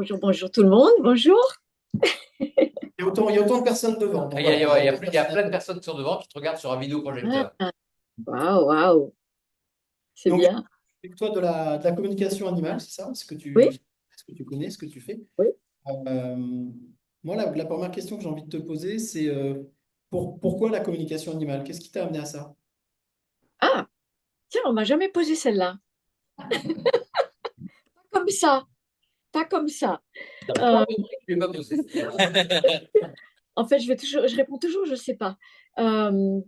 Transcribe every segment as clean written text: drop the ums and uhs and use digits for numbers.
Bonjour, bonjour tout le monde, bonjour. Il y a autant de personnes devant. Donc Il y a, voilà. il y a plein de personnes qui sont devant qui te regardent sur un vidéoprojecteur. Ah, waouh, waouh, c'est Donc, bien. toi de la communication animale, c'est ça? Oui, Ce que tu connais, ce que tu fais. oui. Euh, Moi, la première question que j'ai envie de te poser, c'est pourquoi la communication animale? Qu'est-ce qui t'a amené à ça? Ah, tiens, on m'a jamais posé celle-là. Pas comme ça, pas comme ça. T'as pas Euh, compris, je vais pas poser. En fait, je réponds toujours, je sais pas. Euh,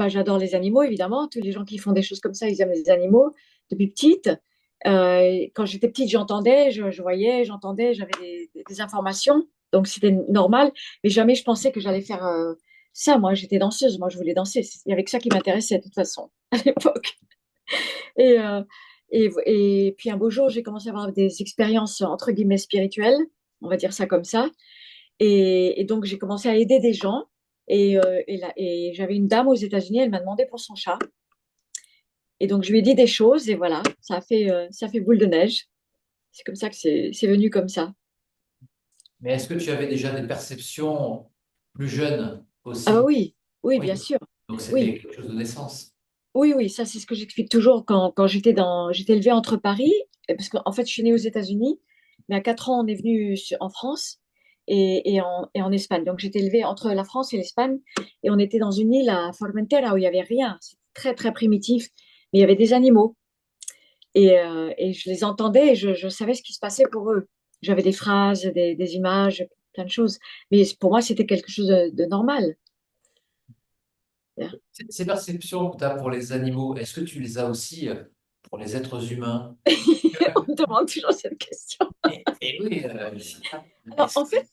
j'adore les animaux, évidemment. Tous les gens qui font des choses comme ça, ils aiment les animaux depuis petite. Quand j'étais petite, je voyais, j'entendais, j'avais des informations, donc c'était normal. Mais jamais je pensais que j'allais faire ça. Moi, j'étais danseuse, moi, je voulais danser. Il y avait que ça qui m'intéressait de toute façon à l'époque. Et, euh, et puis un beau jour, j'ai commencé à avoir des expériences entre guillemets spirituelles, on va dire ça comme ça. Et donc, j'ai commencé à aider des gens. Et j'avais une dame aux États-Unis, elle m'a demandé pour son chat. Et donc, je lui ai dit des choses et voilà, ça a fait boule de neige. C'est comme ça que c'est venu comme ça. Mais est-ce que tu avais déjà des perceptions plus jeunes Ah bah aussi? oui, oui, bien Oui. sûr. Donc c'était Oui, quelque chose de naissance. oui, oui, ça c'est ce que j'explique toujours quand j'étais élevée entre Paris, parce qu'en fait je suis née aux États-Unis, mais à 4 ans on est venu en France et en Espagne. Donc j'étais élevée entre la France et l'Espagne et on était dans une île à Formentera où il n'y avait rien. C'était très très primitif, mais il y avait des animaux et je les entendais et je savais ce qui se passait pour eux. J'avais des phrases, des images, plein de choses. Mais pour moi c'était quelque chose de normal. Ces perceptions que tu as pour les animaux, est-ce que tu les as aussi pour les êtres humains? On me demande toujours cette question. Et oui, Alors, en fait,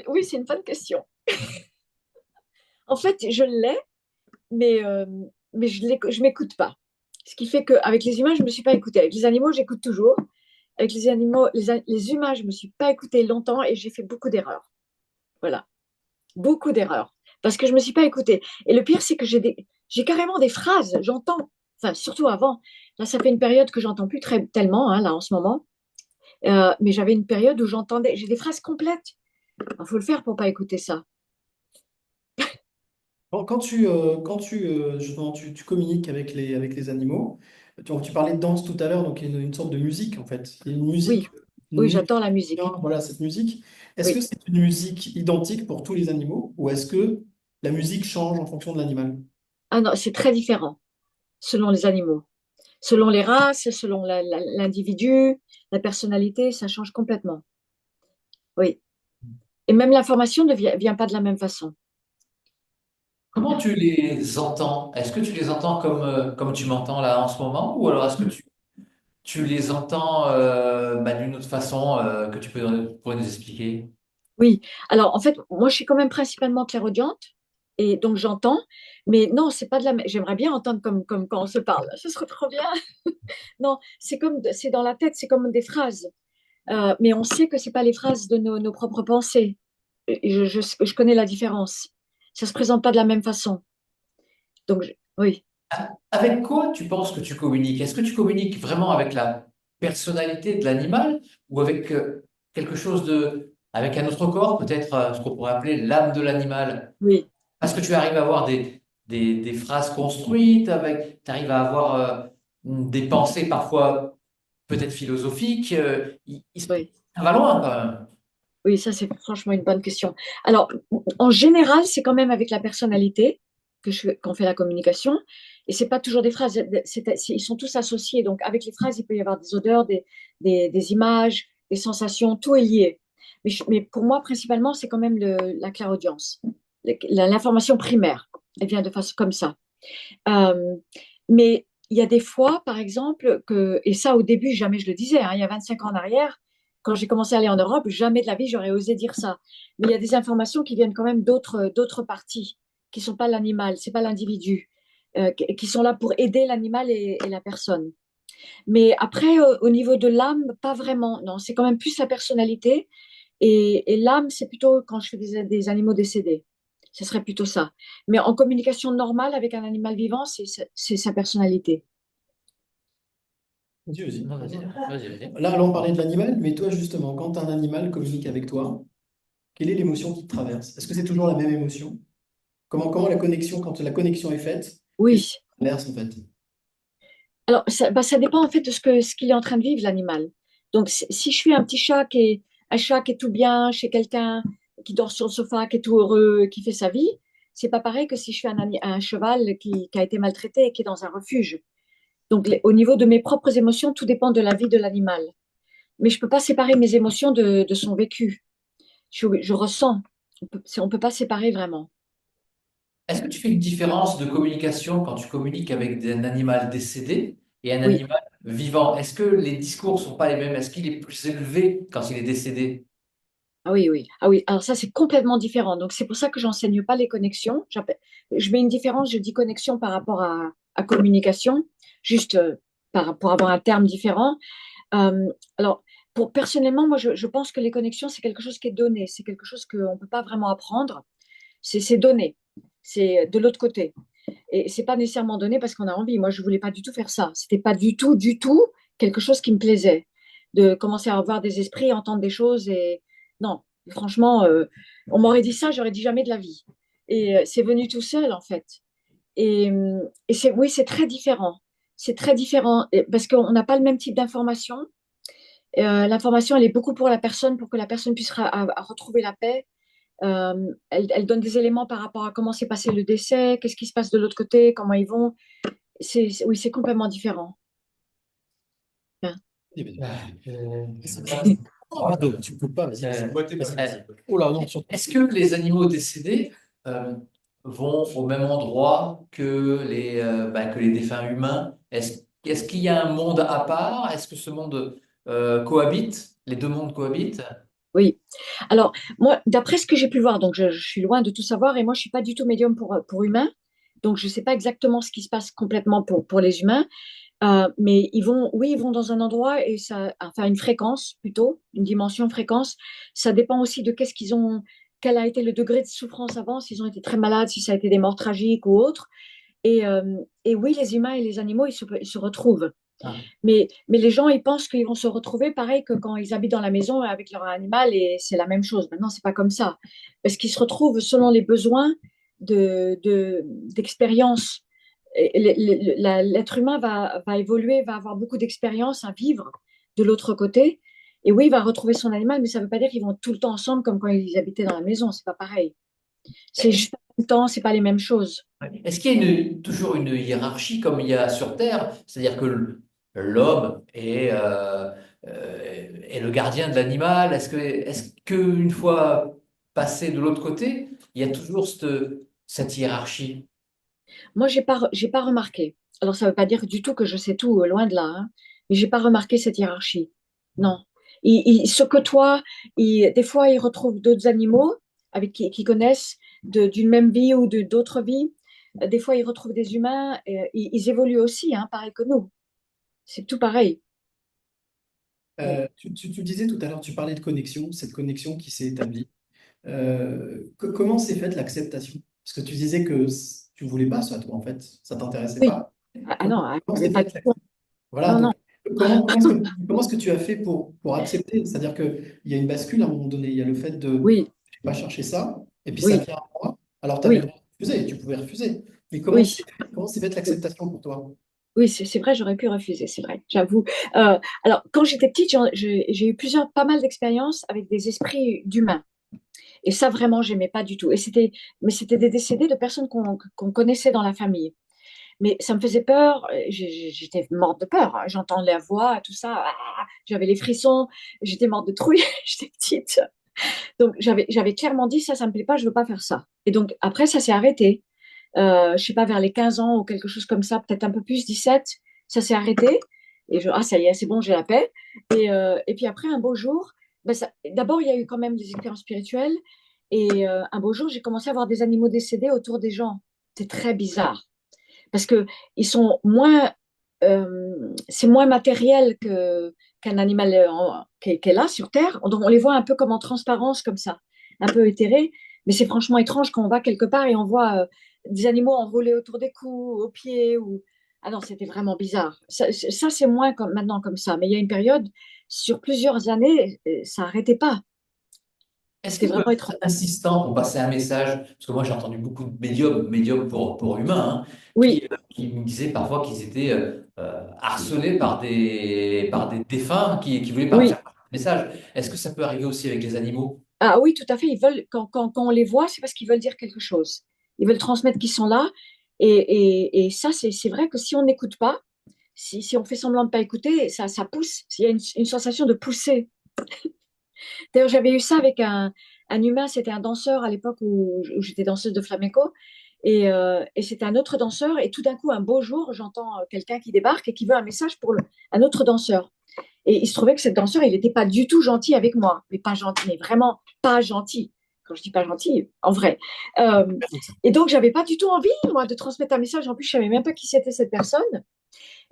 oui, c'est une bonne question. En fait, je l'ai, mais, euh, mais je m'écoute pas. Ce qui fait qu'avec les humains, je ne me suis pas écoutée. Avec les animaux, j'écoute toujours. Avec les animaux, les humains, je ne me suis pas écoutée longtemps et j'ai fait beaucoup d'erreurs. Voilà, beaucoup d'erreurs. Parce que je ne me suis pas écoutée. Et le pire, c'est que j'ai carrément des phrases, j'entends. Enfin, surtout avant. Là, ça fait une période que j'entends plus tellement, hein, là, en ce moment. Mais j'avais une période où j'entendais, j'ai des phrases complètes. Il faut le faire pour pas écouter ça. Justement, tu communiques avec les animaux, tu parlais de danse tout à l'heure, donc il y a une sorte de musique en fait. Il y a Oui, une oui, musique, j'adore la musique. voilà, cette musique. Est-ce que Oui. c'est une musique identique pour tous les animaux ou est-ce que la musique change en fonction de l'animal? Ah non, c'est très différent selon les animaux, selon les races, selon l'individu, la personnalité, ça change complètement. Oui. Et même l'information ne vient pas de la même façon. comment tu les entends? Est-ce que tu les entends comme tu m'entends là en ce moment? Ou alors est-ce que tu les entends bah, d'une autre façon que pourrais nous expliquer? Oui. Alors, en fait, moi, je suis quand même principalement clairaudiente et donc j'entends, mais non, c'est pas de la même. J'aimerais bien entendre comme quand on se parle. Ce serait trop bien. Non, c'est dans la tête, c'est comme des phrases. Mais on sait que c'est pas les phrases de nos propres pensées. Et je connais la différence. Ça se présente pas de la même façon. Donc, oui. Avec quoi tu penses que tu communiques? Est-ce que tu communiques vraiment avec la personnalité de l'animal ou avec quelque chose avec un autre corps, peut-être ce qu'on pourrait appeler l'âme de l'animal? Oui, Parce que tu arrives à avoir des phrases construites, tu arrives à avoir des pensées parfois peut-être philosophiques. oui, Ça va loin quand même. oui, ça c'est franchement une bonne question. Alors, en général, c'est quand même avec la personnalité qu'on fait la communication. Et c'est pas toujours des phrases, ils sont tous associés. Donc, avec les phrases, il peut y avoir des odeurs, des images, des sensations, tout est lié. Mais pour moi, principalement, c'est quand même la clairaudience. L'information primaire, elle vient de façon comme ça. Euh, mais il y a des fois, par exemple, et ça au début, jamais je le disais, hein, il y a 25 ans en arrière, quand j'ai commencé à aller en Europe, jamais de la vie j'aurais osé dire ça. Mais il y a des informations qui viennent quand même d'autres parties, qui ne sont pas l'animal, c'est pas l'individu, qui sont là pour aider l'animal et la personne. Mais après, au niveau de l'âme, pas vraiment. Non, c'est quand même plus la personnalité. Et l'âme, c'est plutôt quand je fais des animaux décédés. Ce serait plutôt ça. Mais en communication normale avec un animal vivant, c'est sa personnalité. Vas-y, vas-y. Non, vas-y, vas-y, vas-y. Là, allons parler de l'animal, mais toi, justement, quand un animal communique avec toi, quelle est l'émotion qui te traverse? Est-ce que c'est toujours la même émotion? Comment la connexion, quand la connexion est faite, qu'est-ce qui Oui. te traverse en fait? Alors, ça dépend en fait de ce qu'il est en train de vivre, l'animal. Donc, si je suis un chat qui est tout bien chez quelqu'un, qui dort sur le sofa, qui est tout heureux, qui fait sa vie, c'est pas pareil que si je suis un cheval qui a été maltraité et qui est dans un refuge. Donc, au niveau de mes propres émotions, tout dépend de la vie de l'animal. Mais je peux pas séparer mes émotions de son vécu. Je ressens. On peut pas séparer vraiment. Est-ce que tu fais une différence de communication quand tu communiques avec un animal décédé et un Oui. animal vivant? Est-ce que les discours sont pas les mêmes? Est-ce qu'il est plus élevé quand il est décédé? Ah oui, oui. Ah oui, alors ça, c'est complètement différent. Donc, c'est pour ça que j'enseigne pas les connexions. Je mets une différence, je dis connexion par rapport à communication, juste pour avoir un terme différent. Alors, personnellement, moi, je pense que les connexions, c'est quelque chose qui est donné. C'est quelque chose qu'on ne peut pas vraiment apprendre. C'est donné. C'est de l'autre côté. Et c'est pas nécessairement donné parce qu'on a envie. Moi, je voulais pas du tout faire ça. C'était pas du tout quelque chose qui me plaisait de commencer à avoir des esprits, entendre des choses et non, franchement, on m'aurait dit ça, j'aurais dit jamais de la vie. Et c'est venu tout seul en fait. Et c'est oui, c'est très différent. C'est très différent parce qu'on n'a pas le même type d'information. L'information, elle est beaucoup pour la personne, pour que la personne puisse à retrouver la paix. Elle donne des éléments par rapport à comment s'est passé le décès, qu'est-ce qui se passe de l'autre côté, comment ils vont. Oui, c'est complètement différent. Hein. Ah, Pardon, tu peux pas, vas-y. Oh là, non, surtout. est-ce que les animaux décédés vont au même endroit que les défunts humains? Est-ce qu'il y a un monde à part? Est-ce que ce monde cohabite? Les deux mondes cohabitent? Oui. Alors, moi, d'après ce que j'ai pu voir, donc je suis loin de tout savoir et moi, je suis pas du tout médium pour humains. Donc, je ne sais pas exactement ce qui se passe complètement pour les humains. Mais oui, ils vont dans un endroit et ça, enfin, une fréquence plutôt, une dimension fréquence. Ça dépend aussi de quel a été le degré de souffrance avant, s'ils ont été très malades, si ça a été des morts tragiques ou autres. Et oui, les humains et les animaux, ils se retrouvent. Ah. Mais les gens, ils pensent qu'ils vont se retrouver pareil que quand ils habitent dans la maison avec leur animal et c'est la même chose. Maintenant, c'est pas comme ça. Parce qu'ils se retrouvent selon les besoins d'expérience. L'être humain va évoluer, va avoir beaucoup d'expérience à vivre de l'autre côté. Et oui, il va retrouver son animal, mais ça ne veut pas dire qu'ils vont tout le temps ensemble comme quand ils habitaient dans la maison. C'est pas pareil. C'est juste pas tout le temps, c'est pas les mêmes choses. Est-ce qu'il y a toujours une hiérarchie comme il y a sur Terre? C'est-à-dire que l'homme est le gardien de l'animal. Est-ce qu'une fois passé de l'autre côté, il y a toujours cette hiérarchie? Moi, j'ai pas remarqué. Alors, ça ne veut pas dire du tout que je sais tout, loin de là, hein, mais j'ai pas remarqué cette hiérarchie. Non. Ils se côtoient, des fois, ils retrouvent d'autres animaux avec qui connaissent d'une même vie ou d'autres vies. Des fois, ils retrouvent des humains, et, ils évoluent aussi, hein, pareil que nous. C'est tout pareil. Oui. Tu disais tout à l'heure, tu parlais de connexion, cette connexion qui s'est établie. Comment s'est faite l'acceptation? Parce que tu disais que tu voulais pas ça, toi, en fait, ça t'intéressait Oui. pas. Ah non, ah, Comment il y s'est avait pas faite de choix. Voilà, Non, non. donc comment est-ce que tu as fait pour accepter? C'est-à-dire qu'il y a une bascule à un moment donné, il y a le fait de Oui, je vais pas chercher ça, et puis ça oui, vient à moi. Alors tu avais le oui, droit de refuser, tu pouvais refuser. Mais oui. comment s'est faite l'acceptation pour toi? Oui, c'est vrai, j'aurais pu refuser, c'est vrai, j'avoue. Alors, quand j'étais petite, j'ai eu pas mal d'expériences avec des esprits d'humains. Et ça, vraiment, j'aimais pas du tout. Mais c'était des décédés de personnes qu'on connaissait dans la famille. Mais ça me faisait peur. J'étais morte de peur, hein. J'entendais la voix, tout ça. Ah, j'avais les frissons. J'étais morte de trouille. J'étais petite. Donc, j'avais clairement dit, ça me plaît pas, je veux pas faire ça. Et donc, après, ça s'est arrêté. Je sais pas, vers les 15 ans ou quelque chose comme ça, peut-être un peu plus, 17, ça s'est arrêté. Et ça y est, c'est bon, j'ai la paix. Et puis après, un beau jour, d'abord, il y a eu quand même des expériences spirituelles. Et un beau jour, j'ai commencé à voir des animaux décédés autour des gens. C'est très bizarre. Parce que ils sont c'est moins matériel qu'un animal qui est là sur Terre. Donc, on les voit un peu comme en transparence, comme ça, un peu éthérés. Mais c'est franchement étrange quand on va quelque part et on voit des animaux enroulés autour des cous, aux pieds. Ah non, c'était vraiment bizarre. Ça, c'est moins comme maintenant comme ça. Mais il y a une période, sur plusieurs années, ça n'arrêtait pas. Est-ce C'était qu'ils peuvent vraiment être étrange. insistants pour passer un message? Parce que moi, j'ai entendu beaucoup de médiums pour humains, hein, Oui, qui me disaient parfois qu'ils étaient harcelés par des défunts qui voulaient pas oui. faire passer un message. Est-ce que ça peut arriver aussi avec les animaux? Ah oui, tout à fait. Ils veulent, quand on les voit, c'est parce qu'ils veulent dire quelque chose. Ils veulent transmettre qu'ils sont là. Et ça, c'est vrai que si on n'écoute pas, si on fait semblant de ne pas écouter, ça pousse. Il y a une sensation de pousser. D'ailleurs, j'avais eu ça avec un humain, c'était un danseur à l'époque où j'étais danseuse de flamenco. Et c'était un autre danseur. Et tout d'un coup, un beau jour, j'entends quelqu'un qui débarque et qui veut un message pour un autre danseur. Et il se trouvait que ce danseur, il n'était pas du tout gentil avec moi. Mais pas gentil, mais vraiment pas gentil. Quand je dis pas gentil, en vrai. Euh, et donc, j'avais pas du tout envie, moi, de transmettre un message. En plus, je savais même pas qui c'était cette personne.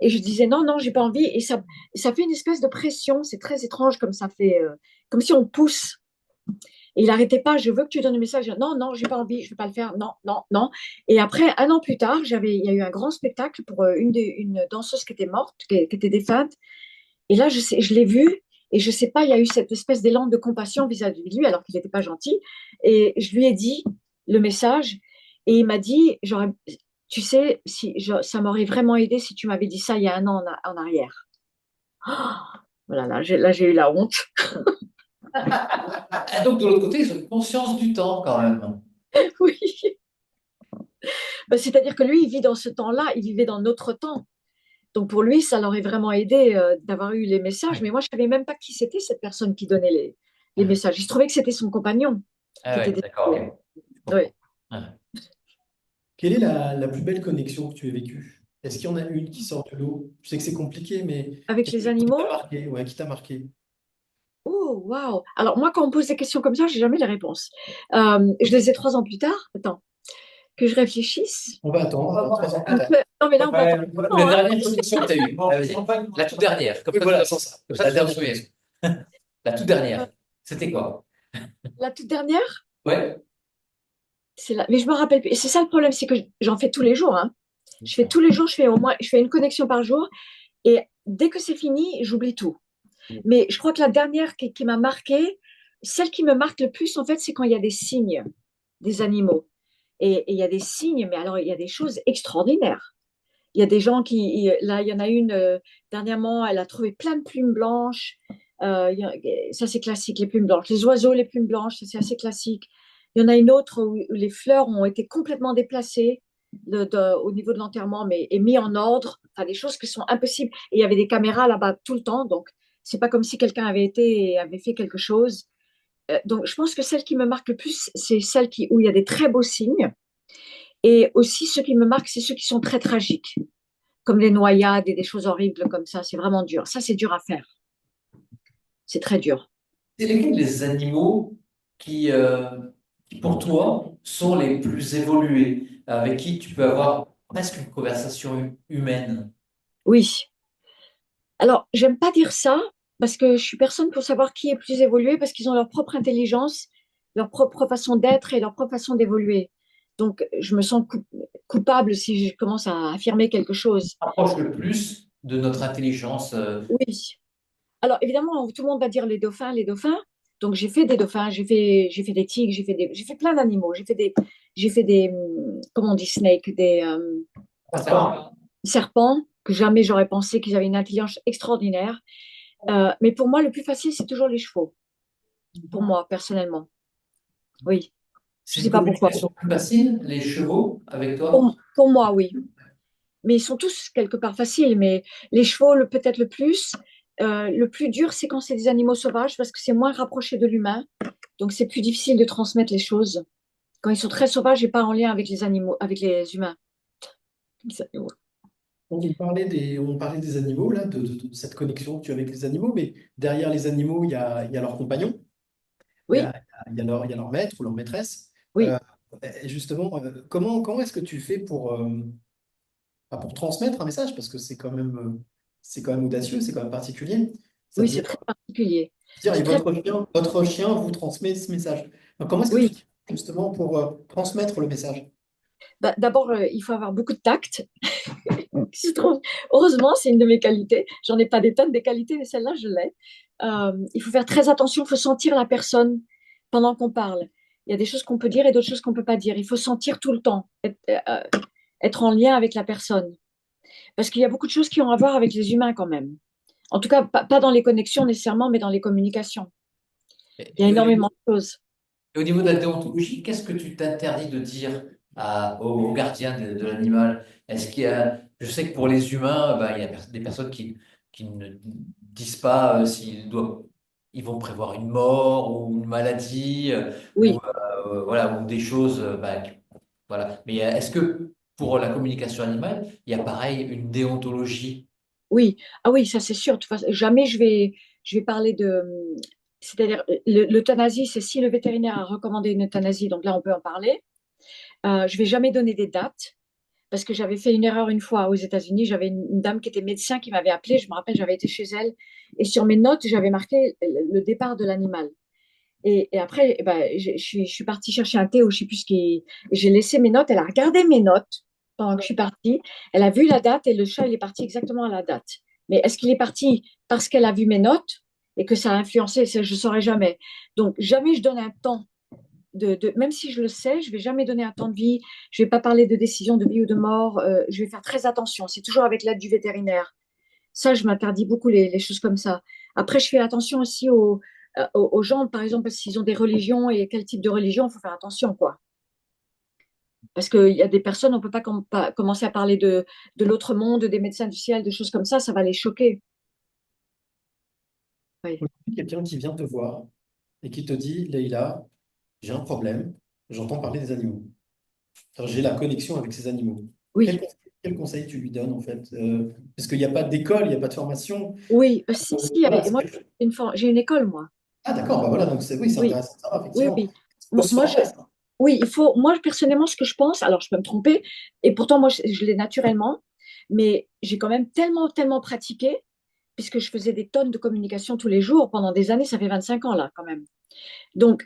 Et je disais non, non, j'ai pas envie. Et ça fait une espèce de pression. C'est très étrange comme ça fait, comme si on pousse. Et il n'arrêtait pas, je veux que tu donnes le message. Non, non, j'ai pas envie, je ne vais pas le faire. Non, non, non. Et après, un an plus tard, il y a eu un grand spectacle pour une danseuse qui était morte, qui était défunte. Et là, je l'ai vue et je sais pas, il y a eu cette espèce d'élan de compassion vis-à-vis de lui, alors qu'il n'était pas gentil. Et je lui ai dit le message et il m'a dit, tu sais, ça m'aurait vraiment aidé si tu m'avais dit ça il y a un an en arrière. Oh, voilà, là, j'ai eu la honte. Ah, donc, de l'autre côté, ils ont une conscience du temps quand même. Oui. C'est-à-dire que lui, il vit dans ce temps-là, il vivait dans notre temps. Donc pour lui, ça l'aurait vraiment aidé d'avoir eu les messages. Mais moi, je ne savais même pas qui c'était cette personne qui donnait les messages. Il se trouvait que c'était son compagnon Ah qui était ouais, d'accord, décédé. ok. Je Oui. comprends. Ouais. Quelle est la plus belle connexion que tu aies vécue? Est-ce qu'il y en a une qui sort de l'eau? Je sais que c'est compliqué, mais Avec les qui t'a animaux? marqué? Ouais, qui t'a marqué? Oh, waouh! Alors moi, quand on me pose des questions comme ça, j'ai jamais les réponses. Je les ai 3 ans plus tard. Attends, que je réfléchisse. On va attendre, 3 ans plus Un tard. peu. Non, mais là, on peut attendre. La Non, hein. dernière connexion que tu as eue, ah, vas-y. La toute dernière, Oui, voilà, sans ça. comme ça, La tu t'en dernière souviens. connexion. La toute Euh, dernière, c'était quoi? La toute dernière, Ouais. c'est là. Mais je me rappelle plus. Et c'est ça le problème, c'est que j'en fais tous les jours, hein. Je fais tous les jours, je fais une connexion par jour. Et dès que c'est fini, j'oublie tout. Mais je crois que la dernière qui m'a marquée, celle qui me marque le plus, en fait, c'est quand il y a des signes des animaux. Et il y a des signes, mais alors il y a des choses extraordinaires. Il y a des gens là, il y en a une, dernièrement, elle a trouvé plein de plumes blanches. Ça, c'est classique, les plumes blanches. Les oiseaux, les plumes blanches, ça, c'est assez classique. Il y en a une autre où les fleurs ont été complètement déplacées au niveau de l'enterrement, mais et mis en ordre. Enfin, des choses qui sont impossibles. Et il y avait des caméras là-bas tout le temps, donc c'est pas comme si quelqu'un avait été et avait fait quelque chose. Donc, je pense que celle qui me marque le plus, c'est celle où il y a des très beaux signes. Et aussi, ceux qui me marquent, c'est ceux qui sont très tragiques, comme les noyades et des choses horribles comme ça. C'est vraiment dur. Ça, c'est dur à faire. C'est très dur. C'est lesquels les animaux qui, pour toi, sont les plus évolués, avec qui tu peux avoir presque une conversation humaine? Oui. Alors, j'aime pas dire ça parce que je suis personne pour savoir qui est plus évolué parce qu'ils ont leur propre intelligence, leur propre façon d'être et leur propre façon d'évoluer. Donc, je me sens coupable si je commence à affirmer quelque chose. Approche le plus de notre intelligence. Oui. Alors, évidemment, tout le monde va dire les dauphins, les dauphins. Donc, j'ai fait des dauphins, j'ai fait des tigres, j'ai fait plein d'animaux. J'ai fait des, comment on dit snake, des serpents que jamais j'aurais pensé qu'ils avaient une intelligence extraordinaire. Mais pour moi, le plus facile, c'est toujours les chevaux. Pour moi, personnellement. Oui. Je C'est ne une sais pas pourquoi. communication plus facile, les chevaux, avec toi? Pour moi, oui. Mais ils sont tous quelque part faciles. Mais les chevaux, peut-être le plus. Le plus dur, c'est quand c'est des animaux sauvages parce que c'est moins rapproché de l'humain. Donc, c'est plus difficile de transmettre les choses. Quand ils sont très sauvages et pas en lien avec les animaux, avec les humains. Les animaux. On parlait des animaux, là, de cette connexion que tu as avec les animaux, mais derrière les animaux, il y a leurs compagnons, Oui, il y a leur maître ou leur maîtresse. oui. Euh, et justement, comment est-ce que tu fais pour transmettre un message? Parce que c'est quand même audacieux, c'est quand même particulier. Ça Oui, veut c'est dire, très particulier. et C'est très, votre chien vous transmet ce message. Donc, comment est-ce que tu oui. fais justement pour transmettre le message? D'abord, il faut avoir beaucoup de tact. Donc, heureusement, c'est une de mes qualités. J'en ai pas des tonnes des qualités, mais celle-là, je l'ai. Il faut faire très attention, il faut sentir la personne pendant qu'on parle. Il y a des choses qu'on peut dire et d'autres choses qu'on ne peut pas dire. Il faut sentir tout le temps, être en lien avec la personne. Parce qu'il y a beaucoup de choses qui ont à voir avec les humains quand même. En tout cas, pas dans les connexions nécessairement, mais dans les communications. Il y a Et au niveau, énormément de choses. et au niveau de la déontologie, qu'est-ce que tu t'interdis de dire au gardien de l'animal? Est-ce qu'il y a, je sais que pour les humains, ben, il y a des personnes qui ne disent pas ils vont prévoir une mort ou une maladie ou Oui, voilà ou des choses. Voilà. Mais est-ce que pour la communication animale, il y a pareil une déontologie? oui. Ah oui, ça c'est sûr. De toute façon, jamais je vais parler de. C'est-à-dire, l'euthanasie, c'est si le vétérinaire a recommandé une euthanasie, donc là on peut en parler. Je vais jamais donner des dates. Parce que j'avais fait une erreur une fois aux États-Unis. J'avais une dame qui était médecin qui m'avait appelé. Je me rappelle, j'avais été chez elle. Et sur mes notes, j'avais marqué le départ de l'animal. Et après, eh ben, je suis partie chercher un thé ou je ne sais plus ce qui. J'ai laissé mes notes. Elle a regardé mes notes pendant que je suis partie. Elle a vu la date et le chat, il est parti exactement à la date. Mais est-ce qu'il est parti parce qu'elle a vu mes notes et que ça a influencé? Je ne saurais jamais. Donc, jamais je donne un temps même si je le sais, je ne vais jamais donner un temps de vie, je ne vais pas parler de décision de vie ou de mort, je vais faire très attention. C'est toujours avec l'aide du vétérinaire. Ça, je m'interdis beaucoup les choses comme ça. Après, je fais attention aussi aux gens, par exemple, s'ils ont des religions et quel type de religion, il faut faire attention, quoi. Parce qu'il y a des personnes, on ne peut pas commencer à parler de l'autre monde, des médecins du ciel, de choses comme ça va les choquer. Oui, Quelqu'un qui vient te voir et qui te dit, Leïla, j'ai un problème, j'entends parler des animaux. Alors, j'ai la connexion avec ces animaux. oui, Quel conseil tu lui donnes en fait? Parce qu'il n'y a pas d'école, il n'y a pas de formation. oui. Si, Voilà, et moi, j'ai une école, moi. Ah d'accord, bah voilà, donc oui, c'est Oui, intéressant de savoir, oui, effectivement. oui. Il faut se Moi, former à ça. oui, moi, personnellement, ce que je pense, alors je peux me tromper, et pourtant, moi, je l'ai naturellement, mais j'ai quand même tellement, tellement pratiqué, puisque je faisais des tonnes de communication tous les jours pendant des années, ça fait 25 ans là, quand même. Donc,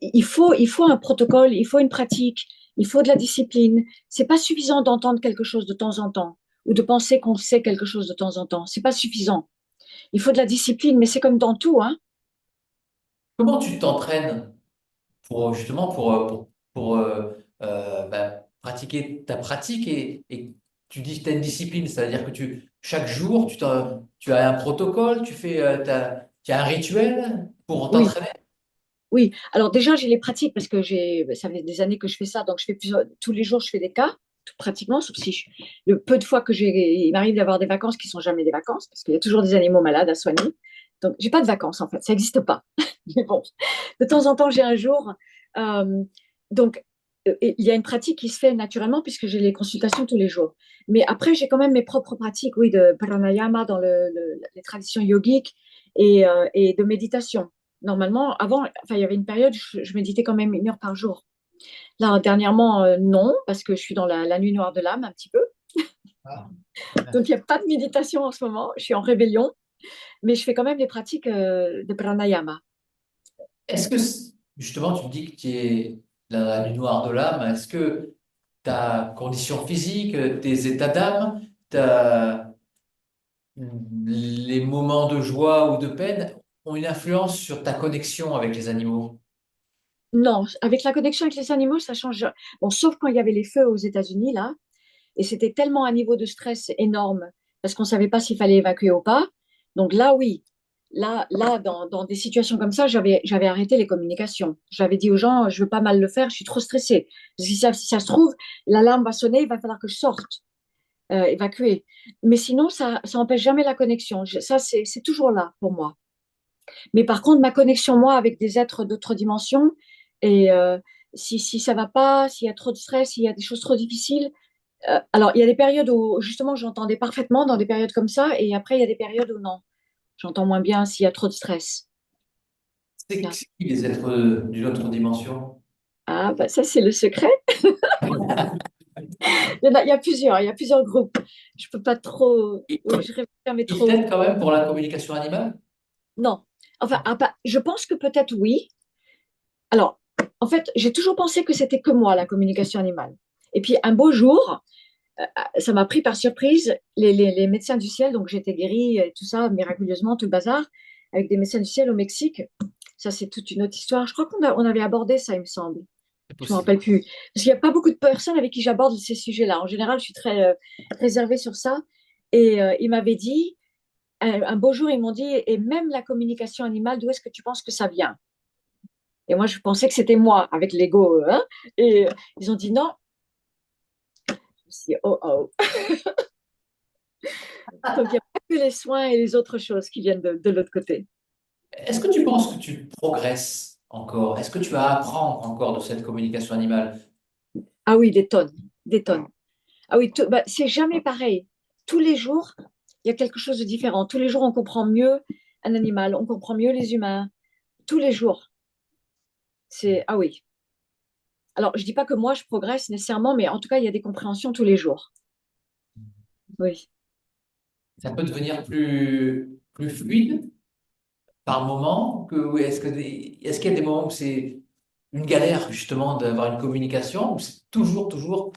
il faut un protocole, il faut une pratique, il faut de la discipline. C'est pas suffisant d'entendre quelque chose de temps en temps, ou de penser qu'on sait quelque chose de temps en temps. C'est pas suffisant. Il faut de la discipline, mais c'est comme dans tout, hein. Comment tu t'entraînes pour justement pratiquer ta pratique et tu dis que tu as une discipline, c'est-à-dire que chaque jour tu as un protocole, tu as un rituel pour Oui, t'entraîner. oui. Alors déjà, j'ai les pratiques parce que ça fait des années que je fais ça, donc tous les jours, je fais des cas, pratiquement, sauf si le peu de fois il m'arrive d'avoir des vacances qui sont jamais des vacances, parce qu'il y a toujours des animaux malades à soigner. Donc, j'ai pas de vacances en fait, ça n'existe pas. Mais bon, de temps en temps, j'ai un jour. Euh, donc, il y a une pratique qui se fait naturellement puisque j'ai les consultations tous les jours. Mais après, j'ai quand même mes propres pratiques, oui, de pranayama dans les traditions yogiques et de méditation. Normalement, avant, enfin, il y avait une période, je méditais quand même 1 heure par jour. Là, dernièrement, non, parce que je suis dans la nuit noire de l'âme un petit peu. Ah. Donc, il n'y a pas de méditation en ce moment. Je suis en rébellion, mais je fais quand même des pratiques de pranayama. Est-ce que, justement, tu me dis que tu es la nuit noire de l'âme, est-ce que ta condition physique, tes états d'âme, les moments de joie ou de peine ont une influence sur ta connexion avec les animaux? Non, avec la connexion avec les animaux, ça change. Bon, sauf quand il y avait les feux aux États-Unis, là, et c'était tellement un niveau de stress énorme parce qu'on ne savait pas s'il fallait évacuer ou pas. Donc là, oui. Là, dans des situations comme ça, j'avais arrêté les communications. J'avais dit aux gens, je veux pas mal le faire, je suis trop stressée. Parce que si ça se trouve, l'alarme va sonner, il va falloir que je sorte, évacuer. Mais sinon, ça empêche jamais la connexion. Ça, c'est toujours là pour moi. Mais par contre, ma connexion, moi, avec des êtres d'autres dimensions, et si ça va pas, s'il y a trop de stress, s'il y a des choses trop difficiles, alors il y a des périodes où justement j'entendais parfaitement dans des périodes comme ça, et après il y a des périodes où non, j'entends moins bien s'il y a trop de stress. C'est Là. qui les êtres d'une autre dimension? Ah, bah ça c'est le secret. Il y a plusieurs groupes. Je peux pas trop, Ils oui, je réfléchis, mais ils trop. t'aident quand même pour la communication animale? Non. Enfin, je pense que peut-être oui. Alors, en fait, j'ai toujours pensé que c'était que moi, la communication animale. Et puis, un beau jour, ça m'a pris par surprise, les médecins du ciel, donc j'étais guérie, tout ça, miraculeusement, tout le bazar, avec des médecins du ciel au Mexique. Ça, c'est toute une autre histoire. Je crois on avait abordé ça, il me semble. C'est Je ne me possible. rappelle plus. Parce qu'il n'y a pas beaucoup de personnes avec qui j'aborde ces sujets-là. En général, je suis très réservée sur ça. Et il m'avait dit, un beau jour, ils m'ont dit, et même la communication animale, d'où est-ce que tu penses que ça vient? Et moi, je pensais que c'était moi, avec l'ego. Hein. Et ils ont dit non. Je me suis dit, oh oh. Donc, il n'y a pas que les soins et les autres choses qui viennent de l'autre côté. Est-ce que tu penses que tu progresses encore? Est-ce que tu vas apprendre encore de cette communication animale? Ah oui, des tonnes, des tonnes. Ah oui, bah, c'est jamais pareil. Tous les jours, il y a quelque chose de différent. Tous les jours, on comprend mieux un animal, on comprend mieux les humains. Tous les jours. Ah oui. Alors, je dis pas que moi, je progresse nécessairement, mais en tout cas, il y a des compréhensions tous les jours. Oui. Ça peut devenir plus fluide par moment que, oui, est-ce qu'il y a des moments où c'est une galère justement d'avoir une communication ou c'est toujours, toujours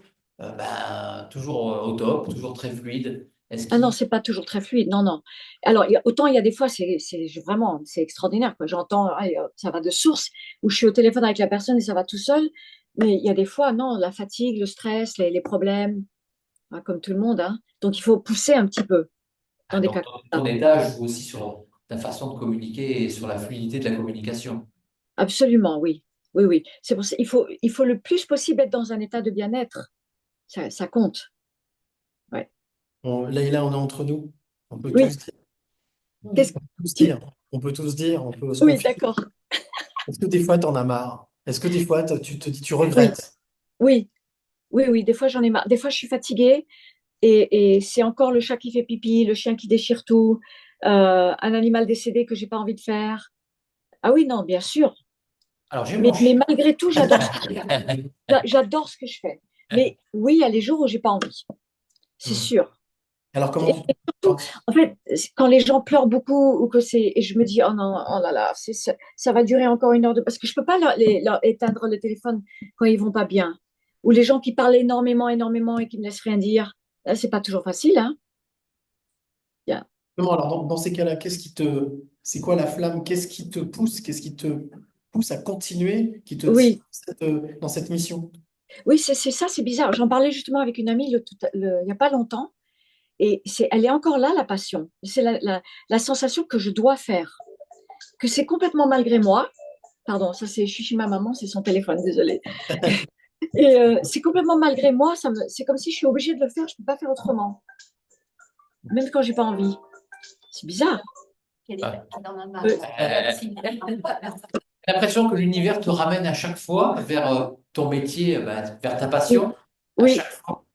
au top, toujours très fluide? Est-ce Ah non, qu'il c'est pas toujours très fluide. Non, non. Alors, autant il y a des fois, vraiment, c'est extraordinaire, quoi. J'entends, ah, ça va de source, où je suis au téléphone avec la personne et ça va tout seul. Mais il y a des fois, non, la fatigue, le stress, les problèmes, hein, comme tout le monde, hein. Donc, il faut pousser un petit peu dans des donc cas ton comme ça. état joue aussi sur ta façon de communiquer et sur la fluidité de la communication? Absolument, oui. Oui, oui. C'est pour ça, il faut le plus possible être dans un état de bien-être. Ça compte. Ouais. Leïla, on est entre nous. On peut Oui. tous dire, Qu'est-ce tous qui- dire. On peut tous dire, on peut se Oui, confier. d'accord. Est-ce que des fois, tu en as marre? Est-ce que des fois, tu te dis, tu Oui, regrettes? oui, oui, oui. Des fois, j'en ai marre. Des fois, je suis fatiguée. Et c'est encore le chat qui fait pipi, le chien qui déchire tout, un animal décédé que j'ai pas envie de faire. Ah oui, non, bien sûr. Alors, j'ai mon Mais chien. malgré tout, j'adore ce que je fais. Mais oui, il y a les jours où j'ai pas envie, c'est Hmm. sûr. Alors, Et surtout, quand- en fait, quand les gens pleurent beaucoup ou que c'est, et je me dis, oh non, oh là là, ça va durer encore une heure parce que je peux pas leur éteindre le téléphone quand ils vont pas bien. Ou les gens qui parlent énormément, énormément et qui me laissent rien dire. Là, c'est pas toujours facile, hein. Yeah. Justement, alors dans ces cas-là, c'est quoi la flamme? Qu'est-ce qui te pousse? Qu'est-ce qui te pousse à continuer, qui te tient Oui, dans cette mission? oui, c'est ça, c'est bizarre. J'en parlais justement avec une amie il n'y a pas longtemps, et elle est encore là, la passion. C'est la sensation que je dois faire, que c'est complètement malgré moi. Pardon, ça je suis chez ma maman, c'est son téléphone, désolée. Et c'est complètement malgré moi, c'est comme si je suis obligée de le faire, je ne peux pas faire autrement, même quand j'ai pas envie. C'est bizarre. Ouais. Euh, J'ai l'impression que l'univers te ramène à chaque fois vers ton métier, vers ta oui, passion. À oui, chaque fois,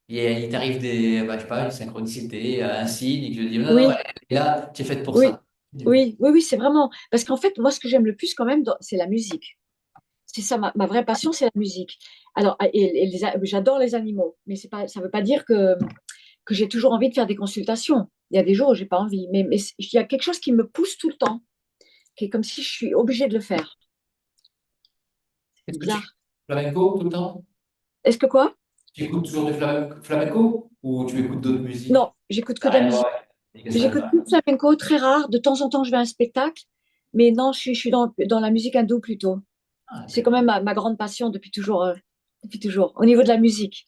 il t'arrive je sais pas, une synchronicité, un signe, et que je dis non, non, oui, ouais, là, tu es faite pour oui, ça. oui, oui, oui, c'est vraiment. Parce qu'en fait, moi, ce que j'aime le plus quand même, c'est la musique. C'est ça, ma vraie passion, c'est la musique. Alors, j'adore les animaux, mais ça ne veut pas dire que j'ai toujours envie de faire des consultations. Il y a des jours où j'ai pas envie, mais il y a quelque chose qui me pousse tout le temps, qui est comme si je suis obligée de le faire. Est-ce C'est que tu bizarre. écoutes du flamenco tout le temps? Est-ce que quoi? Tu écoutes toujours du flamenco ou tu écoutes d'autres musiques? Non, j'écoute que de la Ah, musique. ouais, communication J'écoute animale. plus de flamenco, très rare. De temps en temps, je vais à un spectacle, mais non, je suis dans la musique hindoue plutôt. Ah, C'est ok. quand même ma grande passion depuis toujours, depuis toujours. Au niveau de la musique.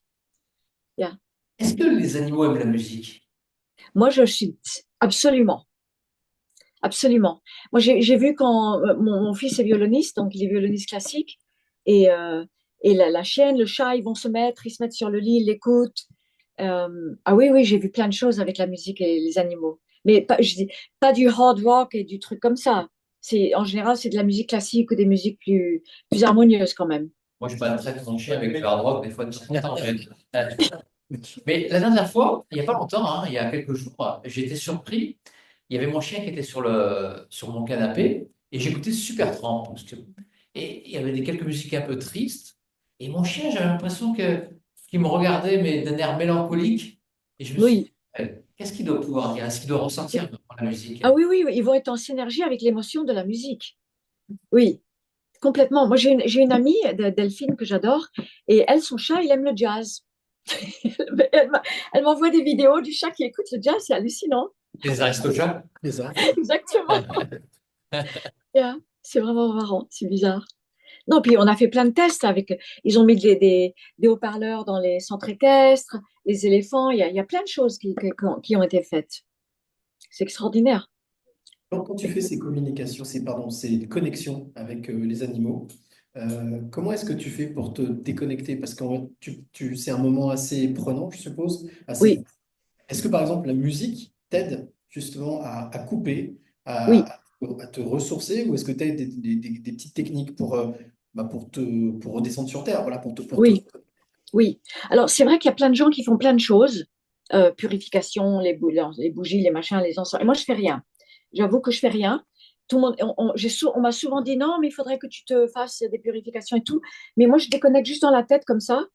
Yeah. Est-ce que les animaux aiment la musique? Moi, je suis absolument. Absolument. Moi, j'ai vu quand mon fils est violoniste, donc il est violoniste classique, et, euh, et la chienne, le chat, ils vont ils se mettent sur le lit, ils l'écoutent. Ah oui, oui, j'ai vu plein de choses avec la musique et les animaux. Mais pas, je dis, pas du hard rock et du truc comme ça. En général, c'est de la musique classique ou des musiques plus harmonieuses quand même. Moi, je suis pas très tranché avec le hard rock, des fois, de temps en temps. Mais la dernière fois, il n'y a pas longtemps, hein, il y a quelques jours, j'ai été surpris. Il y avait mon chien qui était sur mon canapé et j'écoutais Supertramp. Et il y avait quelques musiques un peu tristes. Et mon chien, j'avais l'impression qu'il me regardait, mais d'un air mélancolique. Et je me suis dit, Oui. qu'est-ce qu'il doit pouvoir dire? Est-ce qu'il doit ressentir vraiment la musique? Ah oui, oui, oui, ils vont être en synergie avec l'émotion de la musique. Oui, complètement. Moi, j'ai une amie, Delphine, que j'adore, et elle, son chat, il aime le jazz. Elle elle m'envoie des vidéos du chat qui écoute le jazz, c'est hallucinant. Les Aristochats? C'est ça. Exactement. Yeah. C'est vraiment marrant, c'est bizarre. Non, puis on a fait plein de tests avec. Ils ont mis des haut-parleurs dans les centres équestres, les éléphants. Il y a plein de choses qui ont été faites. C'est extraordinaire. Quand tu fais ces communications, ces connexions avec les animaux, comment est-ce que tu fais pour te déconnecter? Parce que c'est un moment assez prenant, je suppose. Oui, Est-ce que par exemple la musique t'aide justement à couper, oui, à te ressourcer, ou est-ce que tu as des petites techniques pour redescendre sur Terre, voilà, oui, oui. Alors, c'est vrai qu'il y a plein de gens qui font plein de choses. Purification, les bougies, les machins, les encens. Et moi, je fais rien. J'avoue que je fais rien. Tout le monde, on m'a souvent dit non, mais il faudrait que tu te fasses des purifications et tout. Mais moi, je déconnecte juste dans la tête comme ça.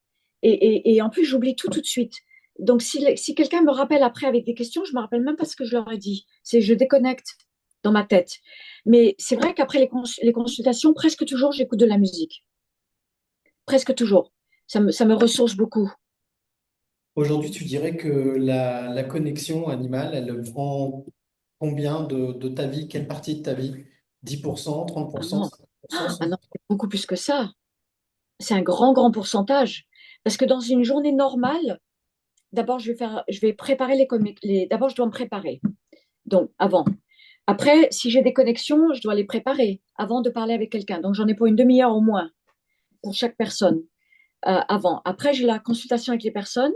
Et en plus, j'oublie tout de suite. Donc, si quelqu'un me rappelle après avec des questions, je ne me rappelle même pas ce que je leur ai dit. C'est je déconnecte dans ma tête. Mais c'est vrai qu'après les consultations, presque toujours, j'écoute de la musique. Presque toujours. Ça me ressource beaucoup. Aujourd'hui, tu dirais que la connexion animale, elle prend combien de ta vie? Quelle partie de ta vie? 10%, Ah 30%, non, 50%, ah non, 100%? c'est beaucoup plus que ça. C'est un grand, grand pourcentage. Parce que dans une journée normale, d'abord, je vais préparer d'abord, je dois me préparer. Donc, avant. Après, si j'ai des connexions, je dois les préparer avant de parler avec quelqu'un. Donc, j'en ai pour une demi-heure au moins pour chaque personne avant. Après, j'ai la consultation avec les personnes.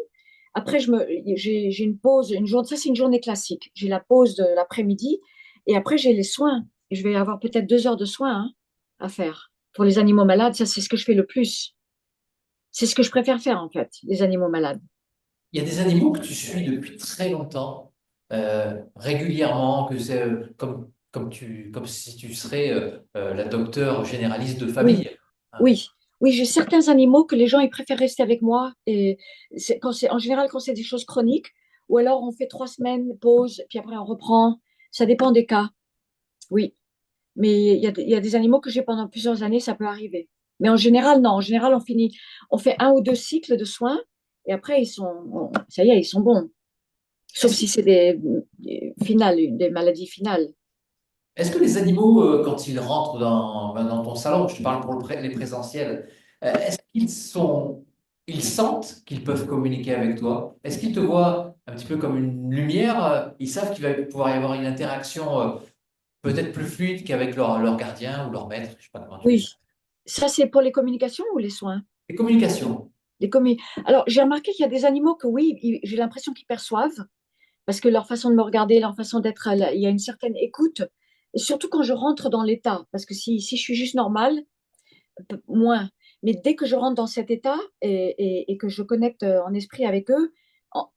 Après, j'ai une pause, une journée, ça c'est une journée classique. J'ai la pause de l'après-midi et après j'ai les soins. Je vais avoir peut-être 2 heures de soins à faire. Pour les animaux malades, ça c'est ce que je fais le plus. C'est ce que je préfère faire en fait, les animaux malades. Il y a des animaux que tu suis depuis très longtemps, régulièrement, que c'est comme si tu serais la docteure généraliste de Oui, famille. oui, oui, j'ai certains animaux que les gens ils préfèrent rester avec moi et en général quand c'est des choses chroniques ou alors on fait 3 semaines pause puis après on reprend. Ça dépend des cas. Oui. Mais il y a des animaux que j'ai pendant plusieurs années, ça peut arriver. Mais en général, non. En général, on fait 1 ou 2 cycles de soins et après, ça y est, ils sont bons. Sauf Est-ce, si c'est des maladies finales. est-ce que les animaux, quand ils rentrent dans ton salon, je te parle pour les présentiels, est-ce ils sentent qu'ils peuvent communiquer avec toi? Est-ce qu'ils te voient un petit peu comme une lumière? Ils savent qu'il va pouvoir y avoir une interaction peut-être plus fluide qu'avec leur gardien ou leur maître, je sais pas comment tu les... Oui. Ça, c'est pour les communications ou les soins? Les communications. Alors, j'ai remarqué qu'il y a des animaux que oui, j'ai l'impression qu'ils perçoivent parce que leur façon de me regarder, leur façon d'être, il y a une certaine écoute. Et surtout quand je rentre dans l'état. Parce que si je suis juste normale, moins. Mais dès que je rentre dans cet état et que je connecte en esprit avec eux,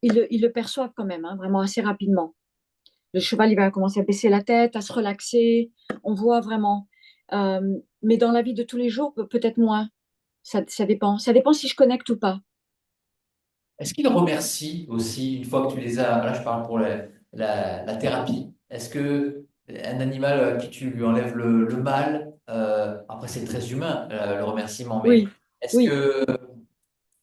ils le perçoivent quand même, hein, vraiment assez rapidement. Le cheval, il va commencer à baisser la tête, à se relaxer. On voit vraiment. Mais dans la vie de tous les jours, peut-être moins. Ça dépend. Ça dépend si je connecte ou pas. Est-ce qu'ils remercient aussi, une fois que tu les as, là je parle pour la thérapie, est-ce que un animal à qui tu lui enlèves le mal, après c'est très humain le remerciement, mais Oui, est-ce oui, que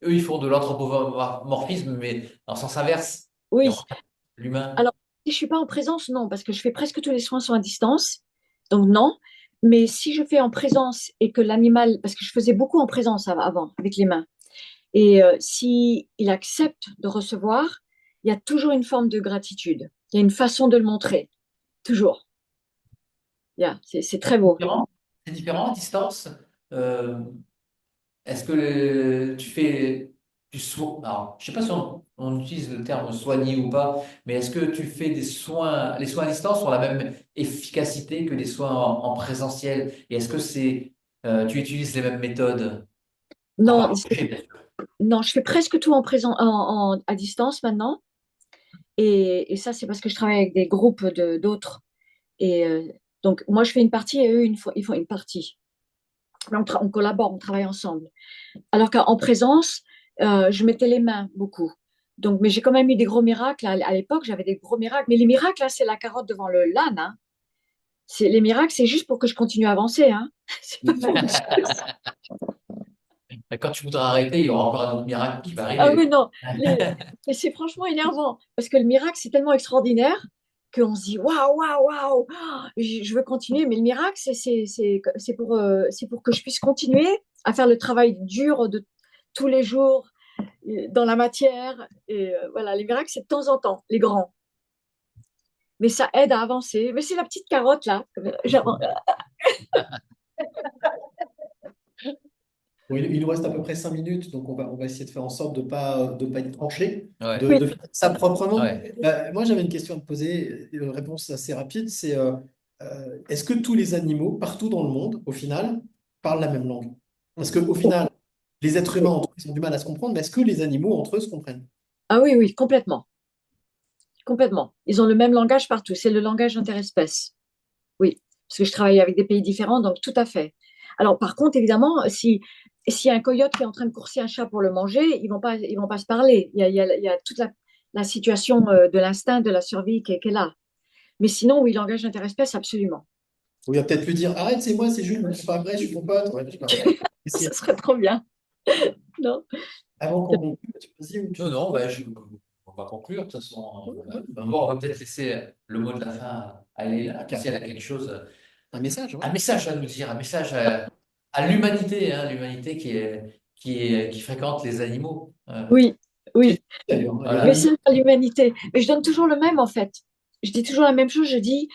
eux ils font de l'anthropomorphisme, mais dans le sens inverse, ils oui. remercient l'humain? Alors, si je suis pas en présence, non, parce que je fais presque tous les soins sont à distance. Donc, non. Mais si je fais en présence et que l'animal, parce que je faisais beaucoup en présence avant, avec les mains. Et si il accepte de recevoir, il y a toujours une forme de gratitude. Il y a une façon de le montrer, toujours. C'est très beau. Différent? C'est différent à distance. Euh, Est-ce que tu fais du soin? Alors, je sais pas si on utilise le terme soigner ou pas, mais est-ce que tu fais des soins? Les soins à distance ont la même efficacité que les soins en présentiel? Et est-ce que tu utilises les mêmes méthodes? À part Non, le toucher, bien sûr. non, je fais presque tout à distance maintenant. Et ça, c'est parce que je travaille avec des groupes d'autres. Et donc, moi, je fais une partie et eux, ils font une partie. On collabore, on travaille ensemble. Alors qu'en présence, je mettais les mains beaucoup. Donc, mais j'ai quand même eu des gros miracles. À l'époque, j'avais des gros miracles. Mais les miracles, là, c'est la carotte devant le l'âne, hein. Les miracles, c'est juste pour que je continue à avancer, hein. C'est pas pour autre chose. Et quand tu voudras arrêter, il y aura encore un autre miracle qui va Ah arriver. oui, non, mais c'est franchement énervant parce que le miracle, c'est tellement extraordinaire qu'on se dit waouh, waouh, waouh, ah, je veux continuer. Mais le miracle, c'est pour que je puisse continuer à faire le travail dur de tous les jours dans la matière. Et voilà, les miracles, c'est de temps en temps, les grands. Mais ça aide à avancer. Mais c'est la petite carotte là. Bon, il nous reste à peu près 5 minutes, donc on va essayer de faire en sorte de pas être tranché, Ouais, de Oui. faire ça proprement. ouais. Moi, j'avais une question à te poser, une réponse assez rapide, c'est est-ce que tous les animaux, partout dans le monde, au final, parlent la même langue? Parce qu'au final, les êtres humains, entre eux, ils ont du mal à se comprendre, mais est-ce que les animaux, entre eux, se comprennent? Ah oui, oui, complètement. Complètement. Ils ont le même langage partout. C'est le langage interespèce. Oui, parce que je travaille avec des pays différents, donc tout à fait. Alors, par contre, évidemment, si y a un coyote qui est en train de courser un chat pour le manger, ils vont pas se parler. Il y a toute la situation de l'instinct, de la survie qui est là. Mais sinon, oui, langage interespèce, absolument. Ou il va peut-être lui dire, arrête, c'est moi, c'est Jules, je suis pas vrai, je suis ton pote. Ouais, je sais pas. Ça serait trop bien. Non? Avant qu'on conclue, tu vas-y ou Non, non, on va conclure. De toute façon, bon, on va peut-être laisser le mot de la fin à Leïla, si elle a quelque chose, un message, ouais. un message à nous dire, un message à l'humanité, hein, l'humanité qui fréquente les animaux. Oui, oui. D'ailleurs, il y Mais Voilà. c'est l'humanité. Mais je donne toujours le même, en fait. Je dis toujours la même chose. Je dis,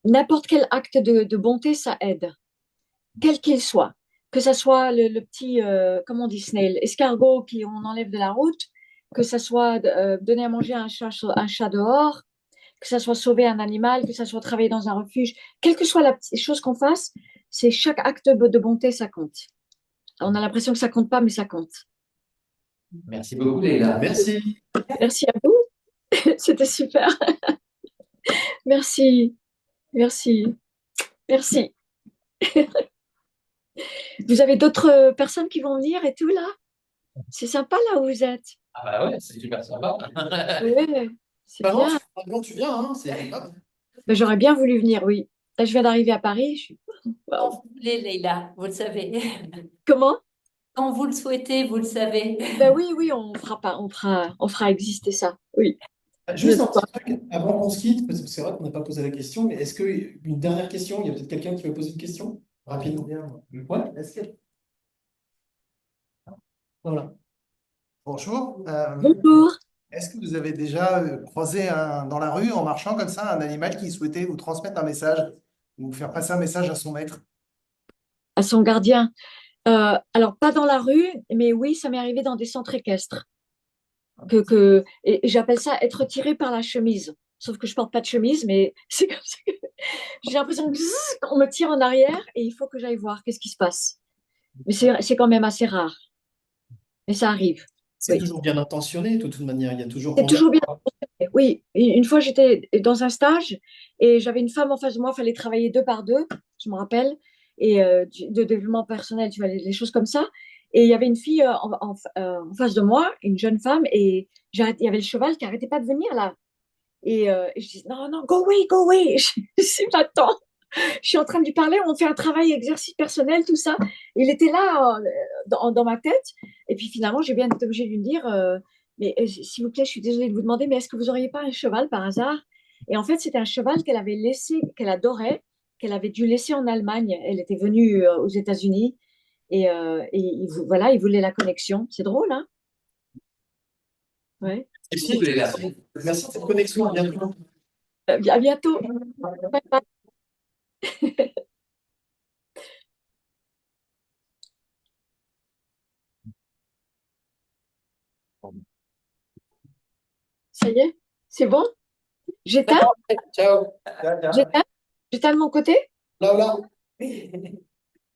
n'importe quel acte de bonté, ça aide. Quel qu'il soit, que ça soit le petit, comment on dit, snail, escargot qui on enlève de la route, que ça soit donner à manger à un chat dehors, que ça soit sauver un animal, que ça soit travailler dans un refuge, quelle que soit la petite chose qu'on fasse, c'est chaque acte de bonté, ça compte. On a l'impression que ça compte pas, mais ça compte. Merci beaucoup, Leïla. Merci. Merci à vous, c'était super. Merci, merci, merci. Vous avez d'autres personnes qui vont venir et tout là? C'est sympa là où vous êtes. Ah bah ouais, c'est super sympa. Ouais, c'est Bah non, bien. quand tu viens, hein, c'est hop. Ben, j'aurais bien voulu venir, oui. Là, je viens d'arriver à Paris. Quand Waouh. vous voulez, Leïla, vous le savez. Comment? Quand vous le souhaitez, vous le savez. Ben oui, oui, on fera exister ça. Oui. Juste un N'est-ce petit pas? truc avant qu'on se quitte, parce que c'est vrai qu'on n'a pas posé la question, mais est-ce que une dernière question, il y a peut-être quelqu'un qui veut poser une question? Rapidement. Ouais, voilà. Bonjour. Bonjour. Est-ce que vous avez déjà croisé dans la rue, en marchant comme ça, un animal qui souhaitait vous transmettre un message ou vous faire passer un message à son maître? À son gardien. Alors, pas dans la rue, mais oui, ça m'est arrivé dans des centres équestres. Et j'appelle ça être tiré par la chemise. Sauf que je porte pas de chemise, mais c'est comme ça que j'ai l'impression que zzz, on me tire en arrière et il faut que j'aille voir qu'est-ce qui se passe. Mais c'est quand même assez rare. Mais ça arrive. C'est Oui. toujours bien intentionné, de toute manière. Il y a toujours C'est combien? toujours bien. Oui, une fois j'étais dans un stage et j'avais une femme en face de moi, il fallait travailler deux par deux, je me rappelle, et de développement personnel, tu vois, les choses comme ça. Et il y avait une fille en face de moi, une jeune femme, et il y avait le cheval qui arrêtait pas de venir là. Et je dis non, non, go away, c'est pas le temps. Je suis en train de lui parler, on fait un travail, exercice personnel, tout ça. Il était là dans ma tête. Et puis finalement, j'ai bien été obligée de lui dire, mais s'il vous plaît, je suis désolée de vous demander, mais est-ce que vous n'auriez pas un cheval par hasard? Et en fait, c'était un cheval qu'elle avait laissé, qu'elle adorait, qu'elle avait dû laisser en Allemagne. Elle était venue aux États-Unis et voilà, il voulait la connexion. C'est drôle, hein? Ouais. Merci beaucoup, Leïla. Merci de cette connexion. À bientôt. À bientôt. Bye bye. Ça y est? C'est bon? J'éteins? Ciao. J'éteins? J'éteins de mon côté? Là, là.